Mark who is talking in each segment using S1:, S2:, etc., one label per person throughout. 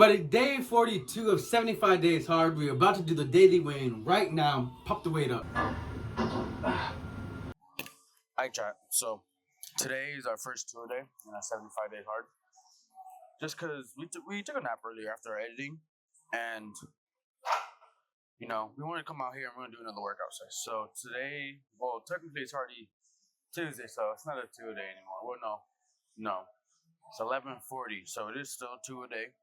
S1: everybody? Day 42 of 75 days hard. We're about to do the daily weigh-in right now. Pop the weight up.
S2: Hi, chat. So today is our first tour day in our 75 days hard. Just because we took a nap earlier after our editing, and we want to come out here and we're gonna do another workout session. So today, well, technically it's already Tuesday, so it's not a 2-a-day anymore. Well, no, it's 11:40, so it is still 2-a-day.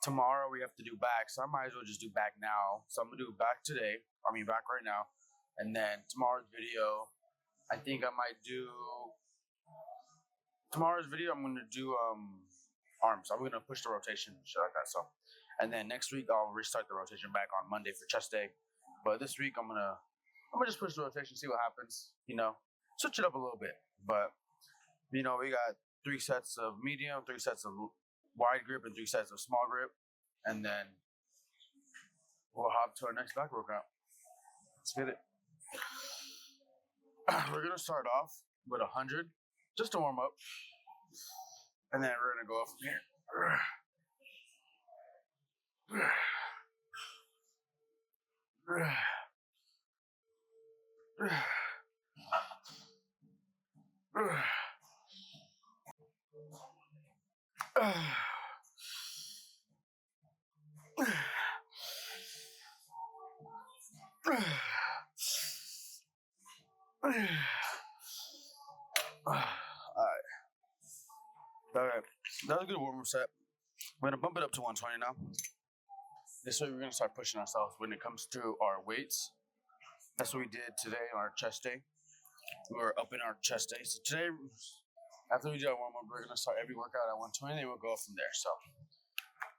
S2: Tomorrow we have to do back, so I might as well just do back now. So I'm gonna do back today. Back right now, and then tomorrow's video. I think I might do tomorrow's video. I'm gonna do arms. I'm gonna push the rotation and shit like that. So, and then next week I'll restart the rotation back on Monday for chest day. But this week I'm gonna just push the rotation, see what happens. Switch it up a little bit. But we got 3 sets of medium, 3 sets of wide grip, and 3 sets of small grip, and then we'll hop to our next back workout. Let's get it. We're gonna start off with 100, just to warm up, and then we're gonna go up from here. Alright, that was a good warm-up set. We're gonna bump it up to 120 now. This way we're gonna start pushing ourselves when it comes to our weights. That's what we did today on our chest day. We were up in our chest day. So today, after we do our warm-up, we're gonna start every workout at 120 and we'll go from there. So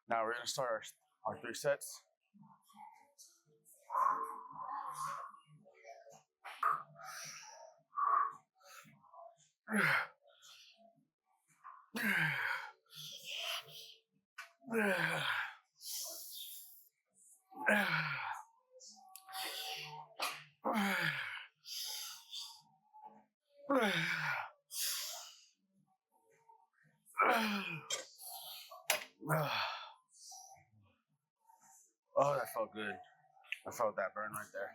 S2: now we're gonna start our 3 sets. Oh, that felt good. I felt that burn right there.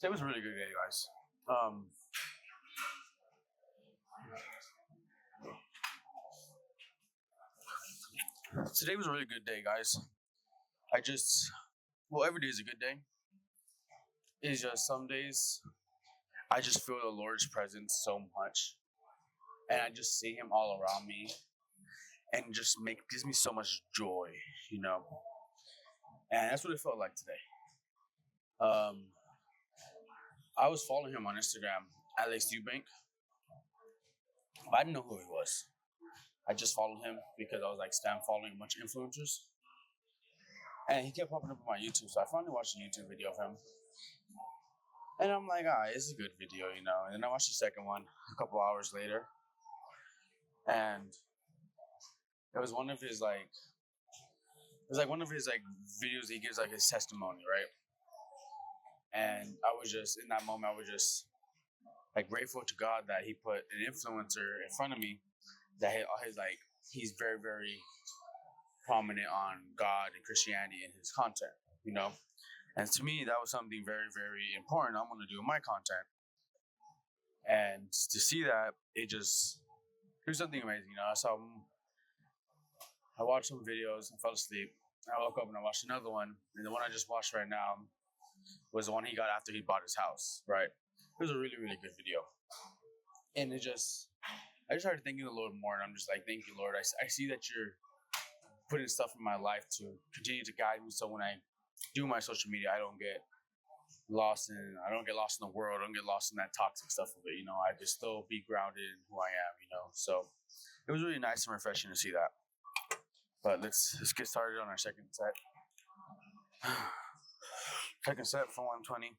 S2: It was a really good day, guys. Today was a really good day, guys. Every day is a good day. It's just some days I just feel the Lord's presence so much, and I just see Him all around me, and just gives me so much joy, And that's what it felt like today. I was following him on Instagram, Alex Eubank, but I didn't know who he was. I just followed him because I was like following a bunch of influencers, and he kept popping up on my YouTube. So I finally watched a YouTube video of him, and I'm like, it's a good video, And then I watched the second one a couple hours later, and it was one of his videos he gives like his testimony, right? And I was just in that moment, I was just like grateful to God that He put an influencer in front of me that he's very, very prominent on God and Christianity in his content, And to me, that was something very, very important I'm going to do in my content. And to see that, it was something amazing, So I watched some videos and fell asleep. I woke up and I watched another one, and the one I just watched right now was the one he got after he bought his house, right? It was a really, really good video. And I just started thanking the Lord more, and I'm just like, thank you, Lord. I see that you're putting stuff in my life to continue to guide me, so when I do my social media, I don't get lost in the world. I don't get lost in that toxic stuff of it, I just still be grounded in who I am, So it was really nice and refreshing to see that. But let's get started on our second set. Second set for 120.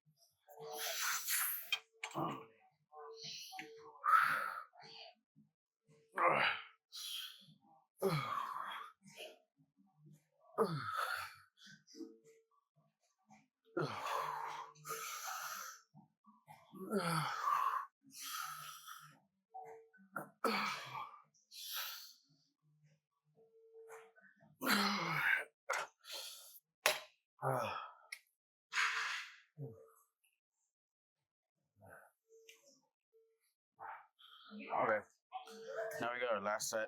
S2: last set,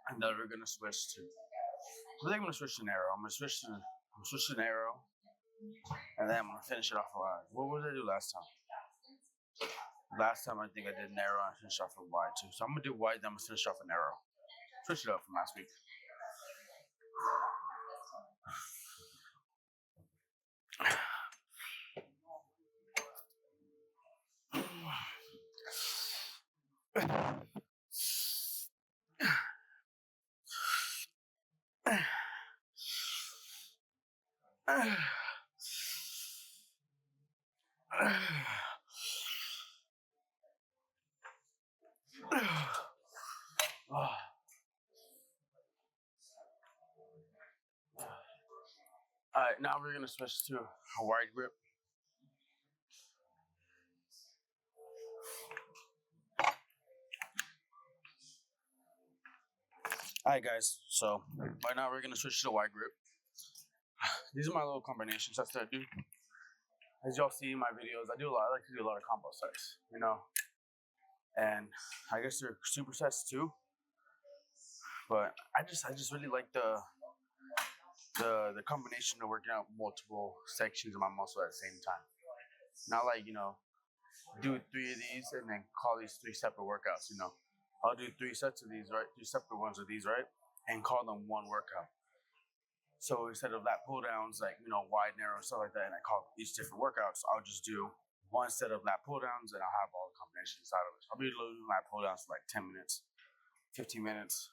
S2: and then we're gonna switch to. I think I'm gonna switch to narrow. I'm gonna switch to narrow, and then I'm gonna finish it off with wide. What did I do last time? Last time I think I did narrow and finished off with wide too. So I'm gonna do wide, then I'm gonna finish off with narrow. Switch it up from last week. Alright, now we're gonna switch to a wide grip. Alright guys, so right now we're gonna switch to the wide grip. These are my little combination sets that I do. As y'all see in my videos, I like to do a lot of combo sets, you know. And I guess they're supersets too. But I just really like the combination of working out multiple sections of my muscle at the same time. Not like, you know, do 3 of these and then call these 3 separate workouts, you know. I'll do 3 sets of these, right? 3 separate ones of these, right? And call them one workout. So instead of lat pull downs, like, you know, wide, narrow, stuff like that, and I call each different workouts, I'll just do 1 set of lat pull downs and I'll have all the combinations inside of it. I'll be doing lat pull downs for like 10 minutes, 15 minutes.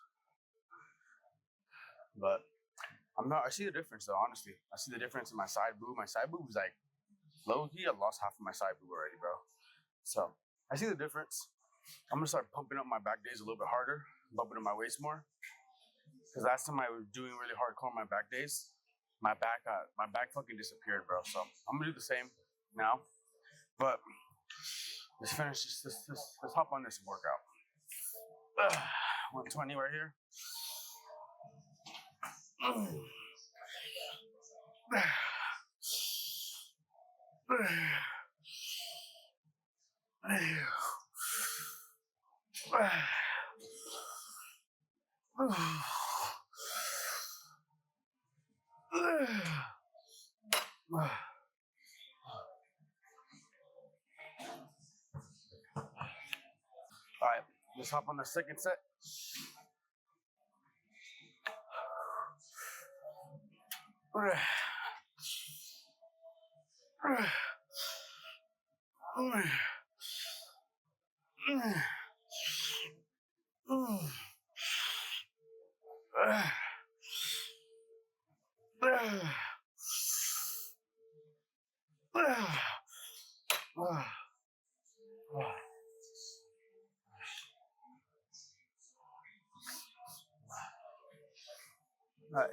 S2: But I see the difference though, honestly. I see the difference in my side boob. My side boob is like, low key, I lost half of my side boob already, bro. So I see the difference. I'm gonna start pumping up my back days a little bit harder, bumping up my waist more. Because last time I was doing really hardcore on my back days, my back fucking disappeared, bro. So I'm gonna do the same now. But let's finish this. Let's hop on this workout. 120 right here. All right, let's hop on the second set. All right,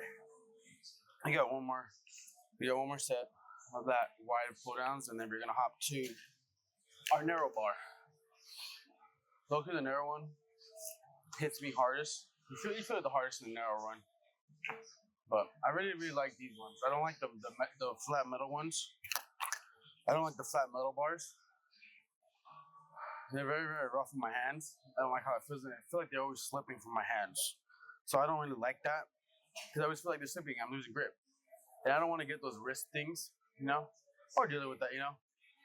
S2: we got one more set of that wide pull downs, and then we're gonna hop to our narrow bar. Look at the narrow one hits me hardest. You feel it the hardest in the narrow run. But I really like these ones. I don't like the flat metal ones. I don't like the flat metal bars. They're very, very rough in my hands. I don't like how it feels. I feel like they're always slipping from my hands. So I don't really like that. Because I always feel like they're slipping. I'm losing grip. And I don't want to get those wrist things, you know? Or dealing with that, you know?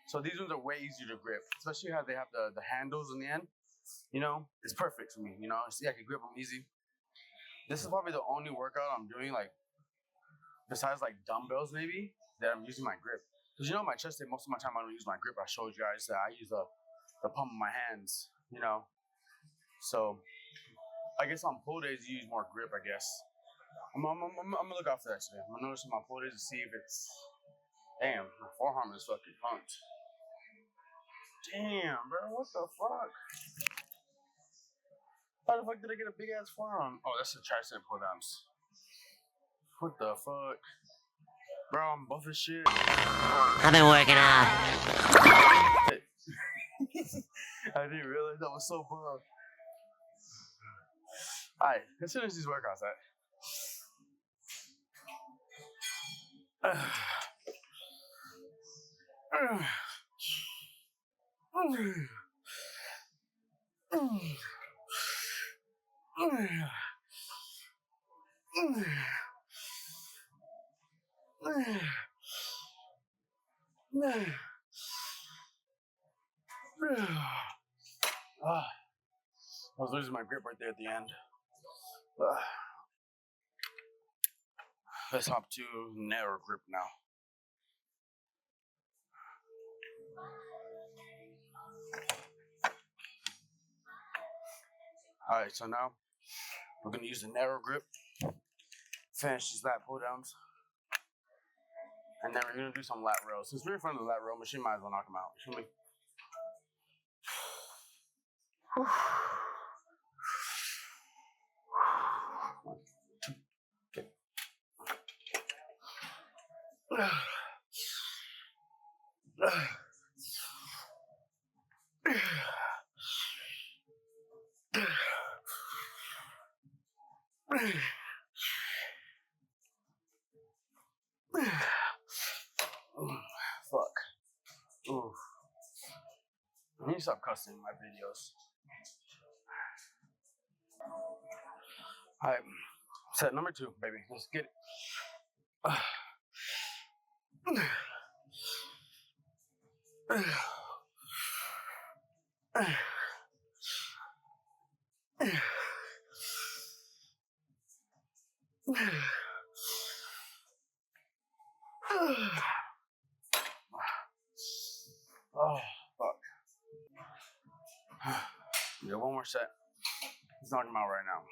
S2: So these ones are way easier to grip. Especially how they have the handles in the end. You know? It's perfect for me, you know? See, I can grip them easy. This is probably the only workout I'm doing, like, besides, like, dumbbells, maybe, that I'm using my grip. Because, you know, my chest day, most of my time I don't use my grip. I showed you guys that I use the palm of my hands, you know? So, I guess on pull days, you use more grip, I guess. I'm gonna look out for that today. I'm gonna notice on my pull days to see if it's... Damn, my forearm is fucking pumped. Damn, bro, what the fuck? How the fuck did I get a big ass forearm? Oh, that's the tricep pull downs. What the fuck? Bro, I'm buff as shit.
S3: I've been working out.
S2: I didn't realize that was so buff. Alright, let's finish these workouts, I was losing my grip right there at the end. Let's hop to narrow grip now. All right, so now we're gonna use the narrow grip, finish these lat pull downs, and then we're gonna do some lat rows. Since we're in front of the lat row machine, might as well knock them out. You feel me? Fuck. Ooh. I need to stop cussing in my videos. Alright. Set number 2, baby. Let's get it. Oh, fuck. We got one more set. Let's knock him out right now.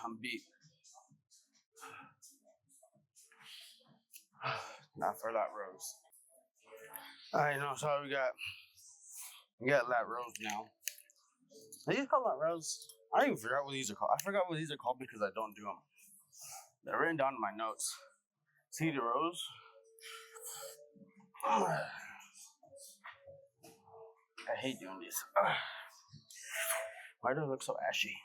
S2: I'm beat. Not for lat rows. Alright, no, so we got lat rows now. Are these called lat rows? I even forgot what these are called. I forgot what these are called because I don't do them. They're written down in my notes. See the rows? I hate doing these. Why do I look so ashy?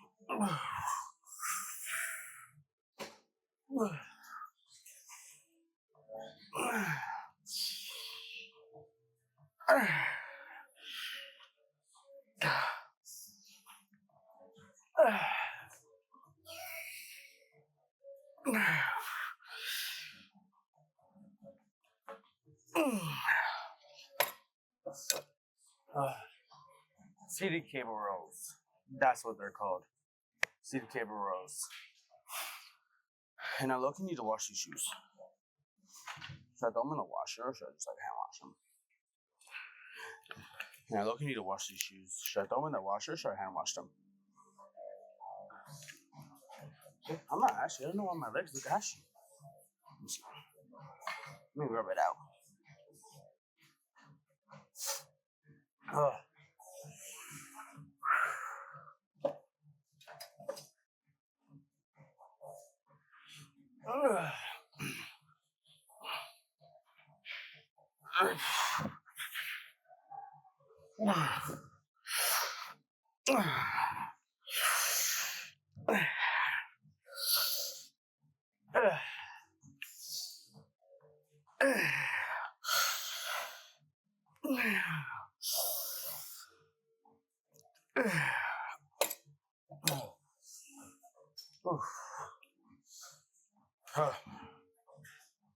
S2: Seated cable rows. That's what they're called. Seated cable rows. And I look, you need to wash these shoes. Should I throw them in the washer or should I just like hand wash them? And I look, you need to wash these shoes. Should I throw them in the washer or should I hand wash them? I'm not ashy. I don't know why my legs look ashy. Let me rub it out. Ugh.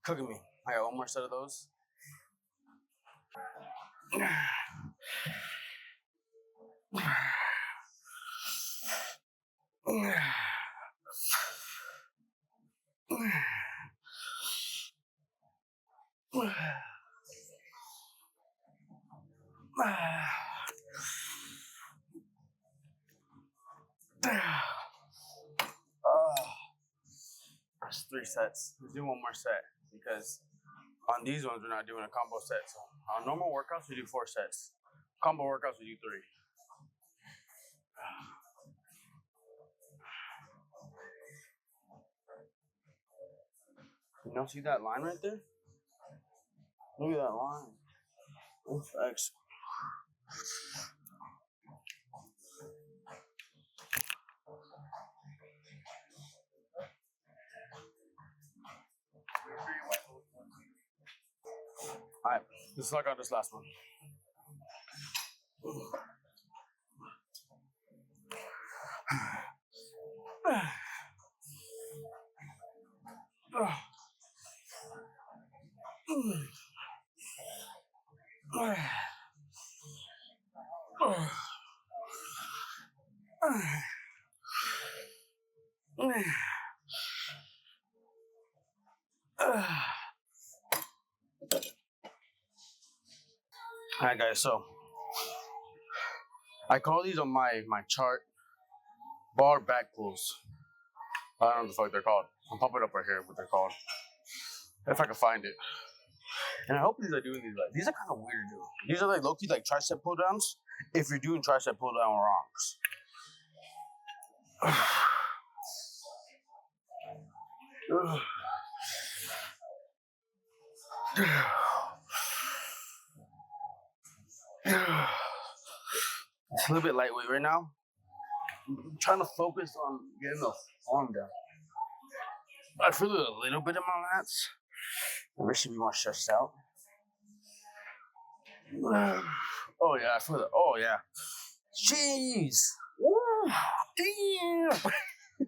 S2: Cooking me. I got one more set of those. That's 3 sets. Let's do one more set because on these ones we're not doing a combo set. So on normal workouts we do 4 sets. Combo workouts we do 3. You know, see that line right there? Look at that line. Oh, facts. Alright, let's knock out this last one. Alright guys, so I call these on my chart bar back pulls. I don't know what the fuck they're called. I'll pop it up right here what they're called. If I can find it. And I hope these are doing these right. These are kind of weird, dude. These are like low-key like tricep pull downs if you're doing tricep pull down wrongs. It's a little bit lightweight right now. I'm trying to focus on getting the arm down. I feel it a little bit in my lats. I should be more stretched out. Oh yeah, I feel it. Oh yeah. Jeez. Ooh, damn.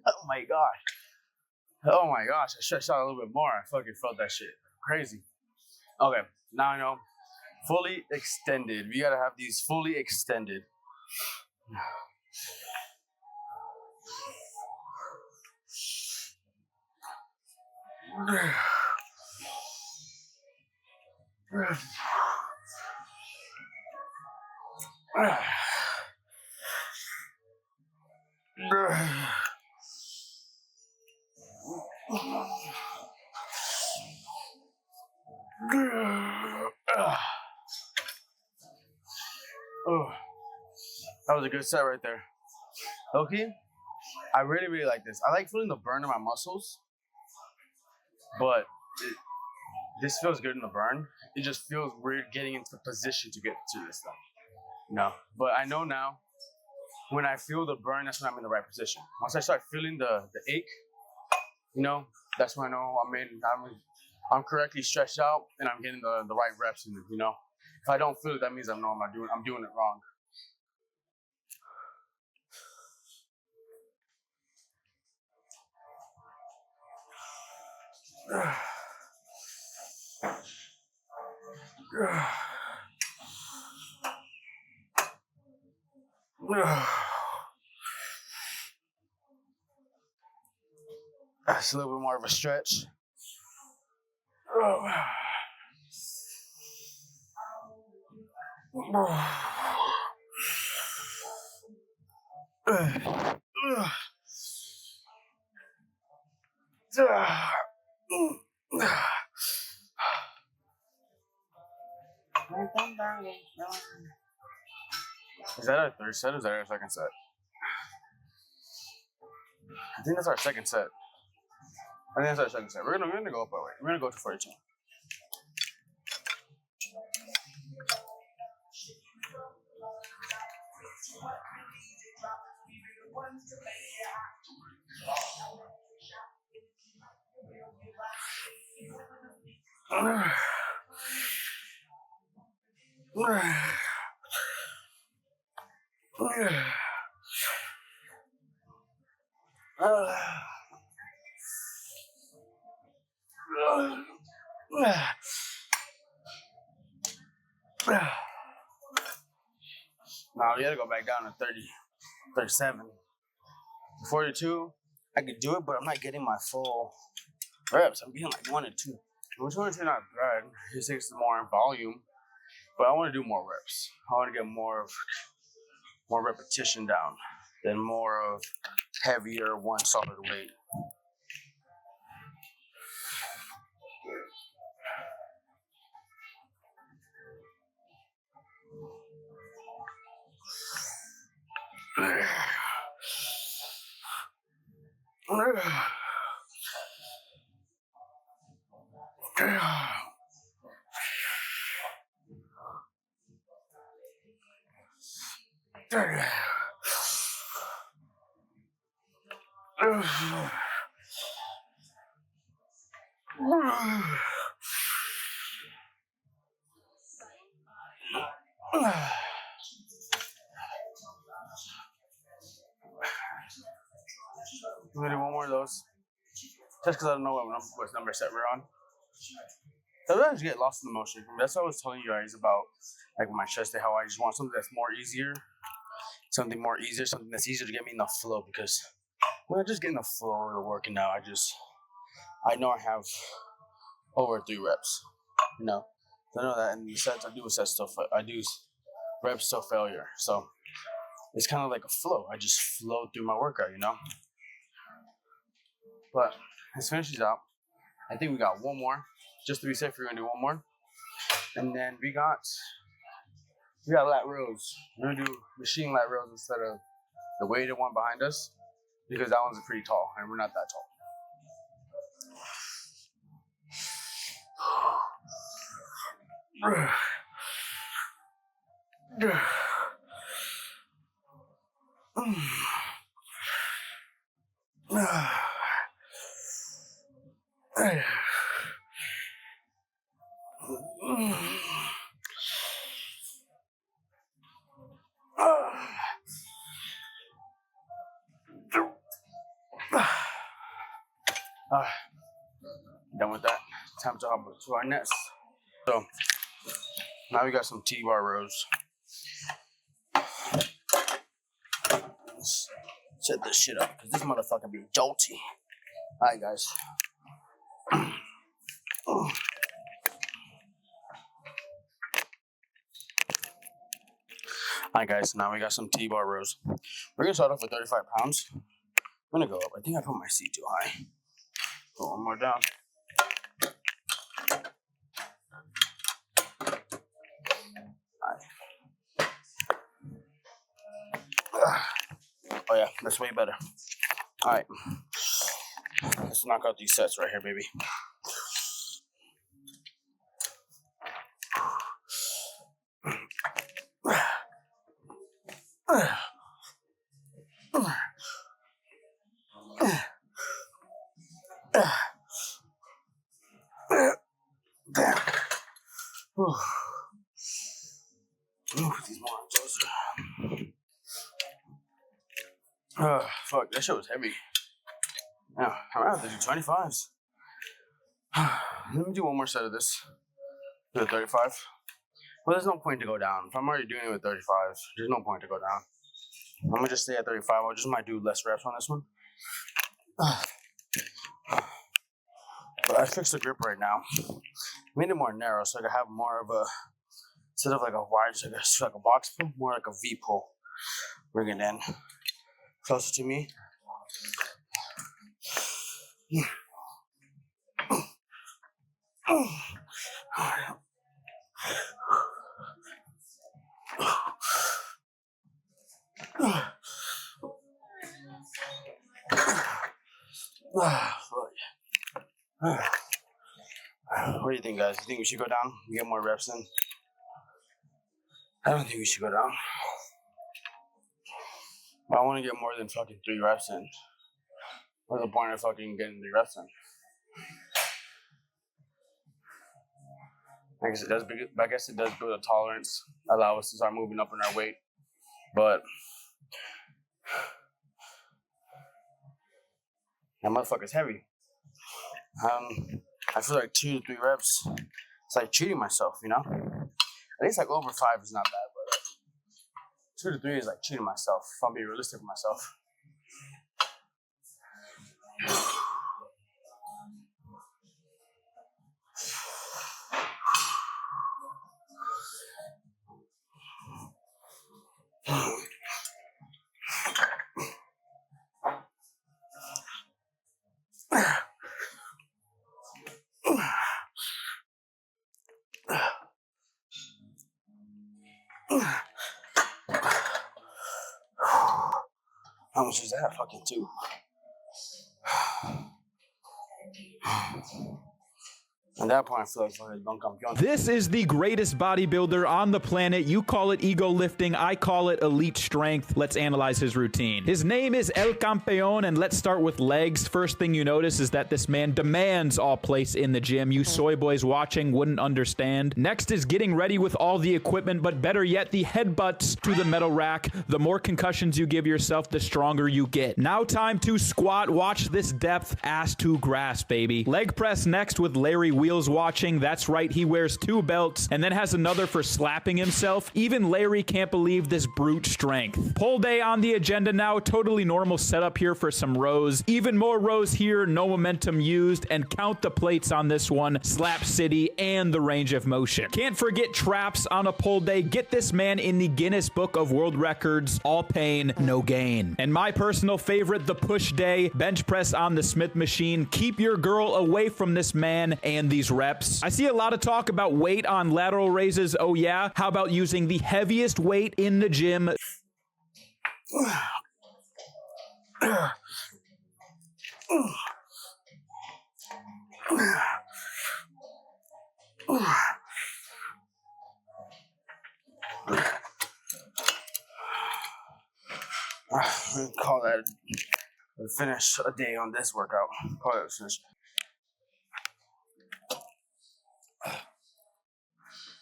S2: Oh my gosh. Oh my gosh, I stretched out a little bit more. I fucking felt that shit. Crazy. Okay, now I know. Fully extended. We gotta have these fully extended. Oh, that was a good set right there. Okay, I really like this. I like feeling the burn in my muscles, but this feels good in the burn. It just feels weird getting into the position to get to this stuff. No, but I know now. When I feel the burn, that's when I'm in the right position. Once I start feeling the ache, you know, that's when I know I'm correctly stretched out and I'm getting the right reps in it, you know. If I don't feel it, that means I'm doing it wrong. That's a little bit more of a stretch. Is that our third set or is that our second set? I think that's our second set. I think that's our second set. We're gonna go up our way. We're gonna go to 42. Now we gotta go back down to 30, 37. 42, I could do it, but I'm not getting my full reps. I'm getting like 1 or 2. Which 1 or 2 not bad. It takes more in volume, but I want to do more reps. I want to get more repetition down than more of heavier one solid weight. I'm gonna do one more of those. Just because I don't know what number set we're on. Sometimes you get lost in the motion. That's what I was telling you guys about, like with my chest day, how I just want something that's more easier. Something more easier, something that's easier to get me in the flow. Because when I just get in the flow of working out, I know I have over 3 reps. You know, I know that in the sets, I do reps till failure. So it's kind of like a flow. I just flow through my workout, you know. But let's finish these out. I think we got one more. Just to be safe, we're gonna do one more. And then we got lat rows. We're gonna do machine lat rows instead of the weighted one behind us, because that one's pretty tall and we're not that tall. Done with that. Time to hop to our next. So now we got some T-bar rows. Let's set this shit up because this motherfucker be jolty. Alright, guys. Alright, guys. Now we got some T-bar rows. We're gonna start off with 35 pounds. I'm gonna go up. I think I put my seat too high. Put one more down. Oh yeah, that's way better. All right, let's knock out these sets right here, baby. Put these more on closer. Fuck, that shit was heavy. Yeah, I'm gonna have to do 25s. Let me do one more set of this. Do a 35. Well, there's no point to go down. If I'm already doing it with 35, there's no point to go down. I'm gonna just stay at 35. I just might do less reps on this one. But I fixed the grip right now. Made it more narrow so I could have more of a, instead of like a wide, so like a box pull, more like a V pull. Bring it in closer to me. What do you think, guys? You think we should go down and get more reps in? I don't think we should go down. But I want to get more than fucking 3 reps in. What's the point of fucking getting 3 reps in? I guess it does build a tolerance, allow us to start moving up in our weight. But that motherfucker's heavy. I feel like 2 to 3 reps, it's like cheating myself, you know? At least like over 5 is not bad, but 2 to 3 is like cheating myself, if I'm being realistic with myself. How much is that? Fucking 2. At that point, I feel like fucking Don Campeón.
S4: This is the greatest bodybuilder on the planet. You call it ego lifting, I call it elite strength. Let's analyze his routine. His name is El Campeón, and let's start with legs. First thing you notice is that this man demands all place in the gym. You soy boys watching wouldn't understand. Next is getting ready with all the equipment, but better yet, the headbutts to the metal rack. The more concussions you give yourself, the stronger you get. Now time to squat. Watch this depth, ass to grass, baby. Leg press next with Larry Wheels watching. That's right, he wears 2 belts and then has another for slapping himself. Even Larry can't believe this brute strength. Pull day on the agenda now. Totally normal setup here for some rows. Even more rows here, no momentum used, and count the plates on this one. Slap City and the range of motion. Can't forget traps on a pull day. Get this man in the Guinness Book of World Records. All pain, no gain. And my personal favorite, the push day. Bench press on the Smith machine. Keep your girl away from this man and these reps. I see a lot of talk about weight on lateral raises. Oh yeah? How about using the heaviest weight in the gym?
S2: Call that a finish a day on this workout. Call it a finish.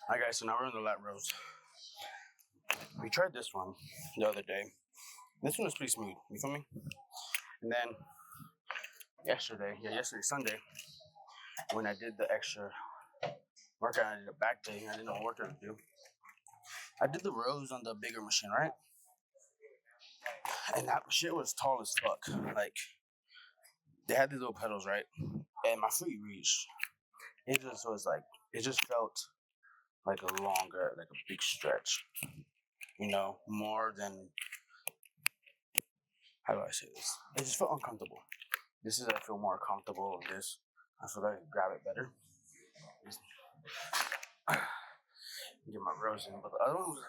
S2: Alright guys, so now we're in the lat rows. We tried this one the other day. This one was pretty smooth, you feel me? And then yesterday, Sunday, when I did the extra workout, I did a back day, I didn't know what workout to do. I did the rows on the bigger machine, right? And that shit was tall as fuck. Like, they had these little pedals, right? And my feet reached. It just was like, it just felt like a longer, like a big stretch. You know, more than, how do I say this? It just felt uncomfortable. This is, I feel more comfortable in this. I feel like I can grab it better. Get my rows in, but the other one was,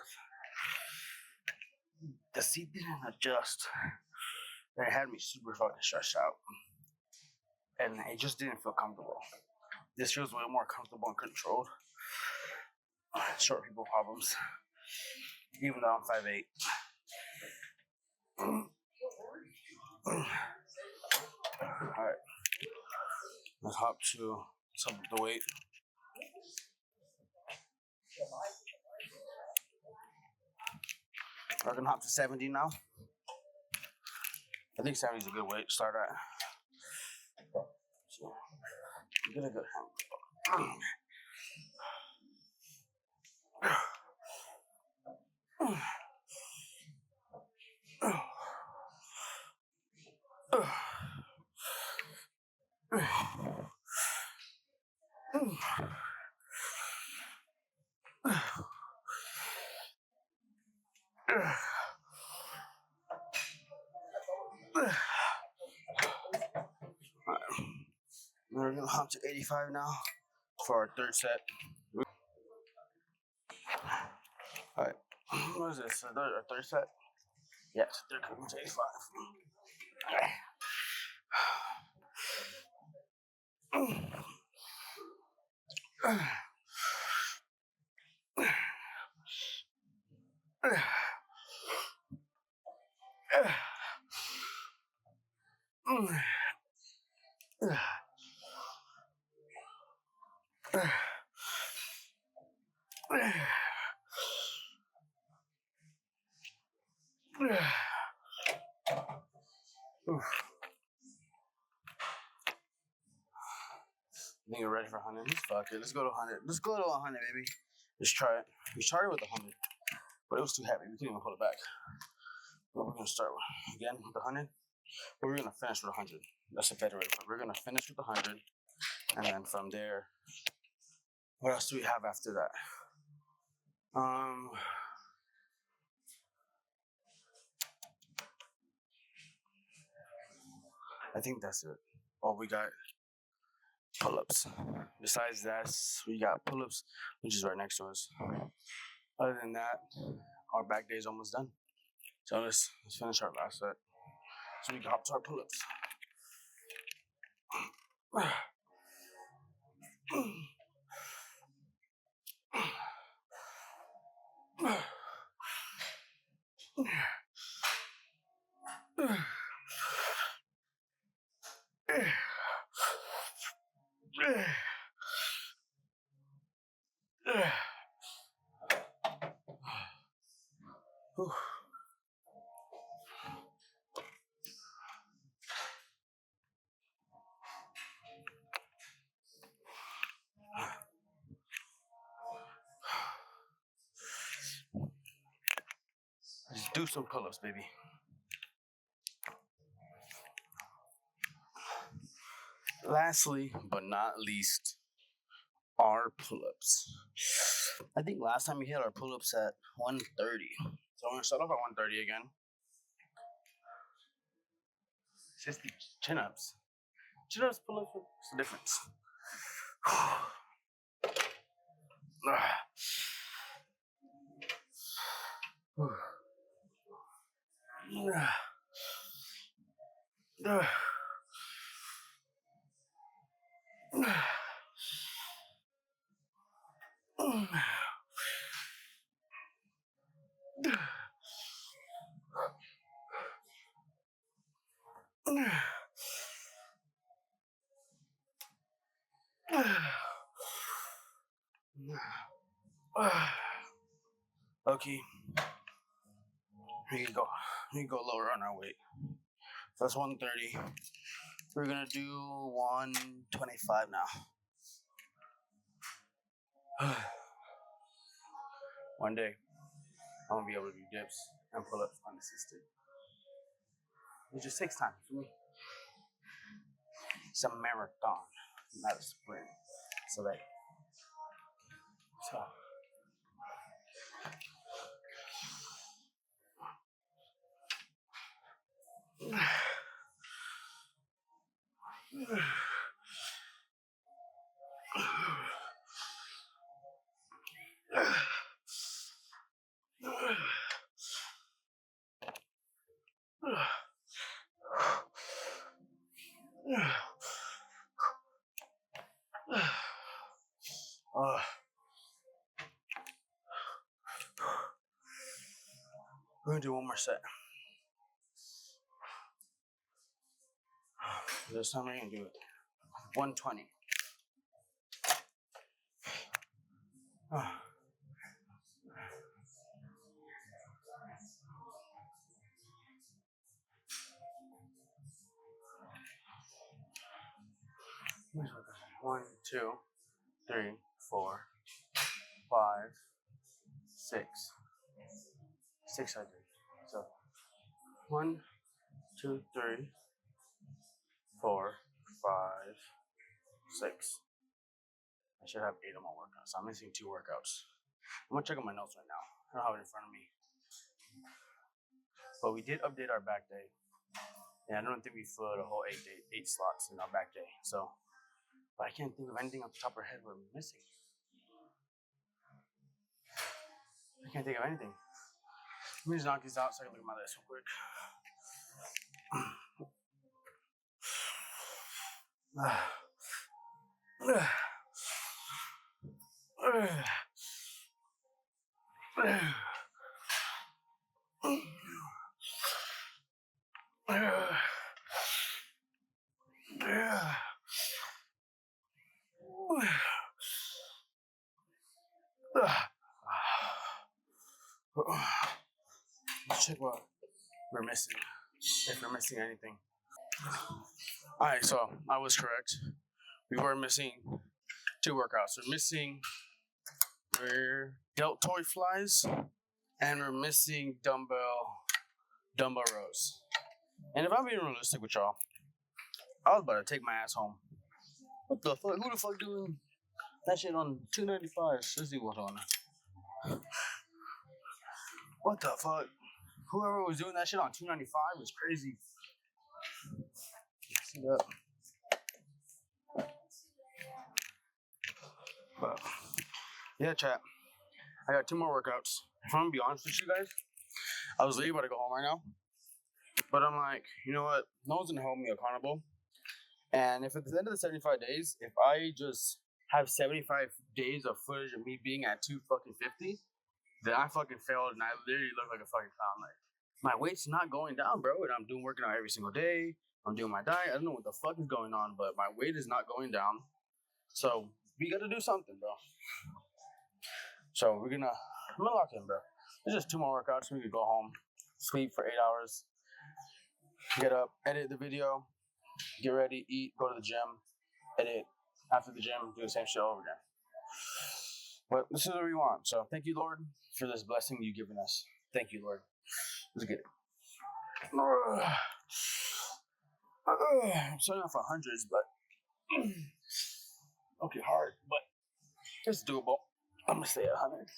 S2: the seat didn't adjust. And it had me super fucking stretched out. And it just didn't feel comfortable. This feels way more comfortable and controlled. Short people problems. Even though I'm 5'8". Alright. Let's hop to some of the weight. We're gonna hop to 70 now. I think 70 is a good weight to start at. So, get a good hand. We're gonna hop to 85 now for our third set. Alright, what is this? Our third set? Yes, third coming to 85. I think you're ready for 100. Fuck it. Let's go to 100. Let's go to 100, baby. Let's try it. We started with 100, but it was too heavy. We couldn't even hold it back. But we're gonna start again with 100. But we're gonna finish with 100. That's a better way. We're gonna finish with 100, and then from there, what else do we have after that? I think that's it. Oh, we got pull-ups. Besides that, we got pull-ups, which is right next to us. Other than that, our back day is almost done. So let's finish our last set. So we can hop to our pull-ups. Just do some pull-ups, baby. Lastly, but not least, our pull-ups. I think last time we hit our pull-ups at 130. So I'm gonna start off at 130 again. 60 chin-ups. Chin-ups, pull-ups, what's the difference? Okay. We can go lower on our weight. So that's 130. We're gonna do 125 now. One day, I'm gonna be able to do dips and pull-ups unassisted. It just takes time for me. It's a marathon, not a sprint. So that. So. We're gonna do one more set. This time we're gonna do it. 120. One, two, three, 4, 5, 6. 6 I did. So 1, 2, 3, 4, 5, 6. I should have 8 of my workouts. I'm missing 2 workouts. I'm gonna check on my notes right now. I don't have it in front of me. But we did update our back day. And I don't think we filled a whole 8 slots in our back day. So, but I can't think of anything off the top of our head we're missing. I can't think of anything. Let me just knock these out so I can look at my list real quick. Let's check what we're missing, if we're missing anything. Alright, so I was correct. We were missing 2 workouts. We're missing deltoid flies, and we're missing dumbbell rows. And if I'm being realistic with y'all, I was about to take my ass home. What the fuck? Who the fuck doing that shit on 295? Let's see what's on. What the fuck? Whoever was doing that shit on 295 was crazy. See that? But, yeah, chat. I got 2 more workouts. If I'm gonna be honest with you guys, I was literally about to go home right now. But I'm like, you know what? No one's gonna hold me accountable. And if at the end of the 75 days, if I just have 75 days of footage of me being at 250, then I fucking failed and I literally look like a fucking clown. Like, my weight's not going down, bro. And I'm working out every single day. I'm doing my diet. I don't know what the fuck is going on, but my weight is not going down. So we gotta do something, bro. So I'm gonna lock in, bro. There's just 2 more workouts. We could go home, sleep for 8 hours, get up, edit the video, get ready, eat, go to the gym, edit. After the gym, do the same shit over again. But this is what we want. So thank you, Lord, for this blessing you've given us. Thank you, Lord. Let's get it. I'm starting off 100s, but okay, hard, but it's doable. I'm gonna stay at 100.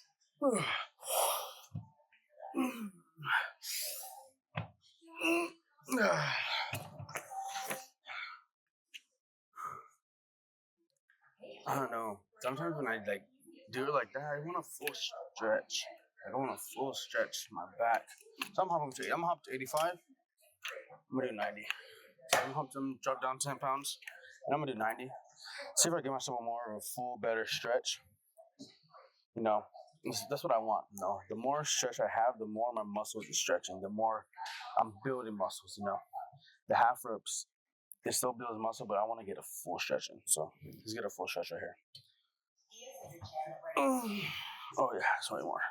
S2: I don't know. Sometimes when I like do it like that, I want a full stretch. I want a full stretch my back. So I'm gonna hop to 85. I'm gonna do 90. I'm gonna drop down 10 pounds, and I'm gonna do 90. See if I give myself more of a full, better stretch. You know, that's what I want. You know, the more stretch I have, the more my muscles are stretching. The more I'm building muscles. You know, the half reps, it still builds muscle, but I want to get a full stretching. So let's get a full stretch right here. Oh yeah, that's way more.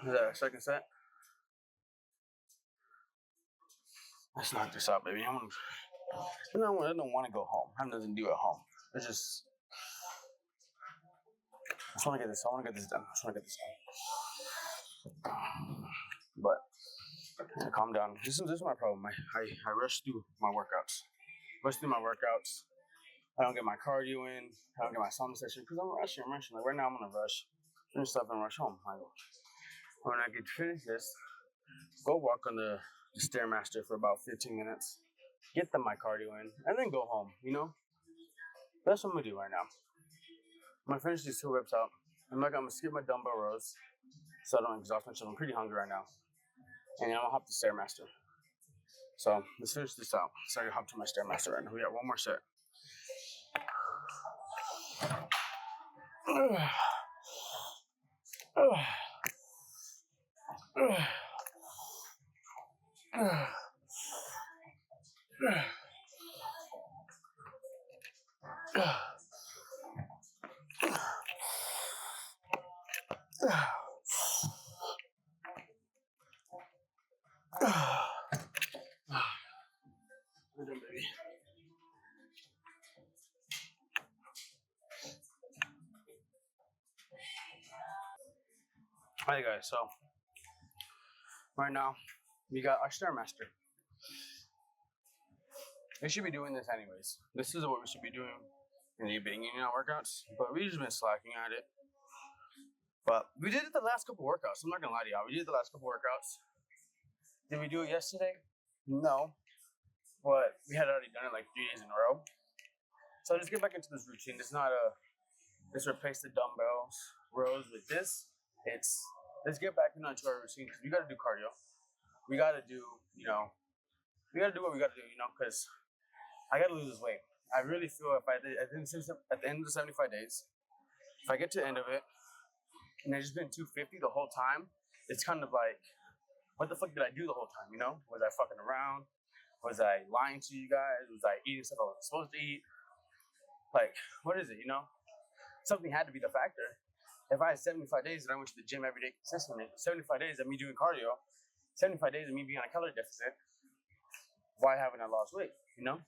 S2: Is that a second set? Let's knock this out, baby. I don't want to go home. I have nothing to do at home. It's just, I just want to get this. I want to get this done. But calm down. This is my problem. I rush through my workouts. I don't get my cardio in. I don't get my sauna session because I'm rushing. Like right now, I'm gonna rush, finish stuff, and rush home. Like, when I get finished this, go walk on the Stairmaster for about 15 minutes, get my cardio in, and then go home. You know, that's what I'm gonna do right now. I'm gonna finish these 2 reps out. I'm gonna skip my dumbbell rows so I don't exhaust myself. I'm pretty hungry right now, and I'm gonna hop the Stairmaster. So let's finish this out. So I can hop to my Stairmaster right now. We got 1 more set. We're done, baby. Alright guys, so right now we got our Stairmaster. We should be doing this anyways. This is what we should be doing in the beginning of our workouts, but we've just been slacking at it. But we did it the last couple workouts. I'm not gonna lie to y'all. We did it the last couple workouts. Did we do it yesterday? No. But we had already done it like 3 days in a row. So let's get back into this routine. Let's replace the dumbbells rows with this. Let's get back into our routine because we gotta do cardio. We gotta do, we gotta do what we gotta do, because I gotta lose this weight. I really feel at the end of the 75 days, if I get to the end of it, and it's just been 250 the whole time, it's kind of like, what the fuck did I do the whole time, Was I fucking around? Was I lying to you guys? Was I eating stuff I wasn't supposed to eat? Like, what is it, Something had to be the factor. If I had 75 days and I went to the gym every day consistently, 75 days of me doing cardio, 75 days of me being on a calorie deficit, why haven't I lost weight, Even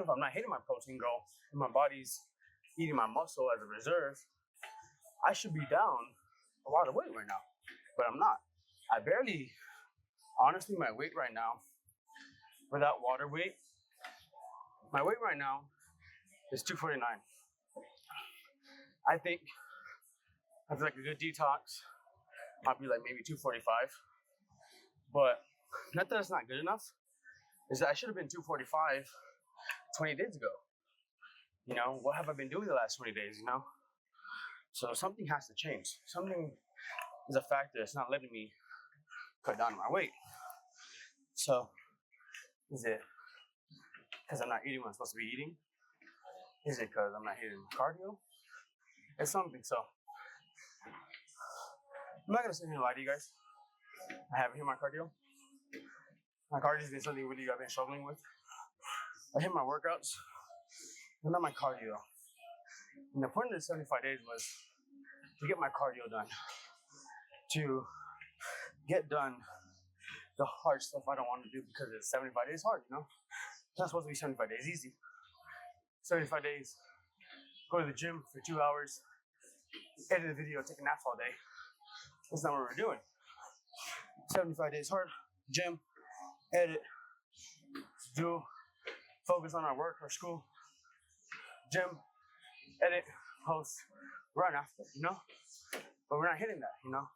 S2: if I'm not hitting my protein goal and my body's eating my muscle as a reserve, I should be down a lot of weight right now, but I'm not. Honestly, my weight right now, without water weight, my weight right now is 249. I think I feel like a good detox might be like maybe 245. But not that it's not good enough, is that I should have been 245 20 days ago. You know, what have I been doing the last 20 days, you know? So something has to change. Something is a factor that's not letting me cut down my weight. So, is it because I'm not eating what I'm supposed to be eating? Is it because I'm not hitting cardio? It's something. So, I'm not gonna sit here and lie to you guys. I haven't hit my cardio. My cardio's been something really I've been struggling with. I hit my workouts, but not my cardio. And the point of the 75 days was to get my cardio done, to get done the hard stuff I don't want to do because it's 75 days hard, you know? It's not supposed to be 75 days easy. 75 days, go to the gym for 2 hours, edit a video, take a nap all day. That's not what we're doing. 75 days hard, gym, edit, do, focus on our work, our school, gym, edit, post, run after, you know? But we're not hitting that, you know?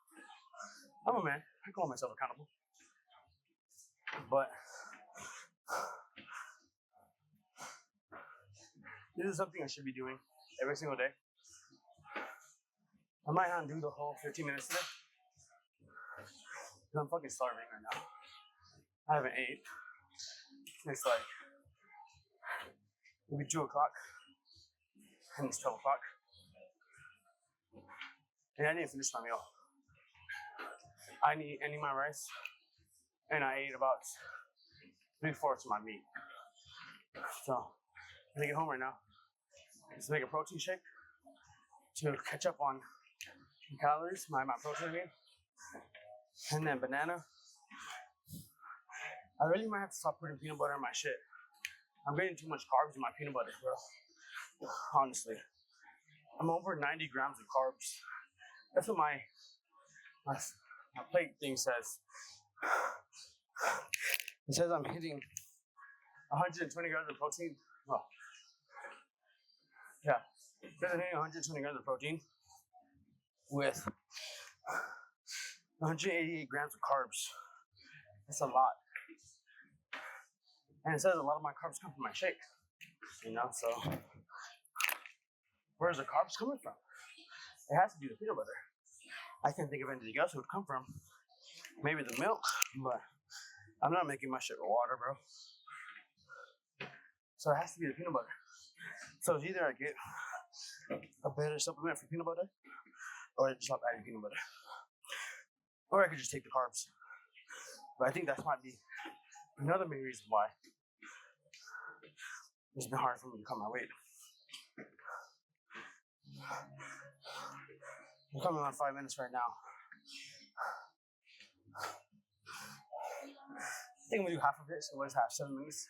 S2: I'm a man, I call myself accountable. But this is something I should be doing every single day. I might not do the whole 15 minutes today. Because I'm fucking starving right now. I haven't ate. It's like maybe 2 o'clock. And it's 12 o'clock. And I didn't finish my meal. I need my rice. And I ate about 3/4 of my meat. So I'm gonna get home right now. Just make a protein shake to catch up on calories, my protein again. And then banana. I really might have to stop putting peanut butter in my shit. I'm getting too much carbs in my peanut butter, bro. Honestly. I'm over 90 grams of carbs. That's what my plate thing says. It says I'm hitting 120 grams of protein. Oh. Yeah. It says I'm hitting 120 grams of protein with 188 grams of carbs. That's a lot. And it says a lot of my carbs come from my shake. You know, so where's the carbs coming from? It has to be the peanut butter. I can't think of anything else it would come from. Maybe the milk, but I'm not making my shit with water, bro. So it has to be the peanut butter. So it's either I get a better supplement for peanut butter, or I just stop adding peanut butter. Or I could just take the carbs. But I think that might be another main reason why it's been hard for me to cut my weight. I'm coming on 5 minutes right now. I think I'm gonna do half of it, so let's have 7 minutes.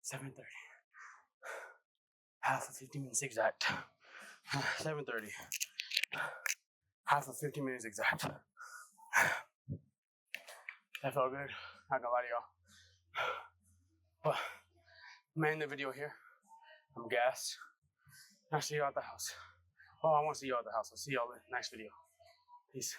S2: $7:30. Half of 15 minutes exact. 7:30. Half of 15 minutes exact. That felt good. Not gonna lie to y'all. But I'm ending the video here. I'm gassed. I'll see y'all at the house. Oh, I want to see y'all at the house. I'll see y'all in the next video. Peace.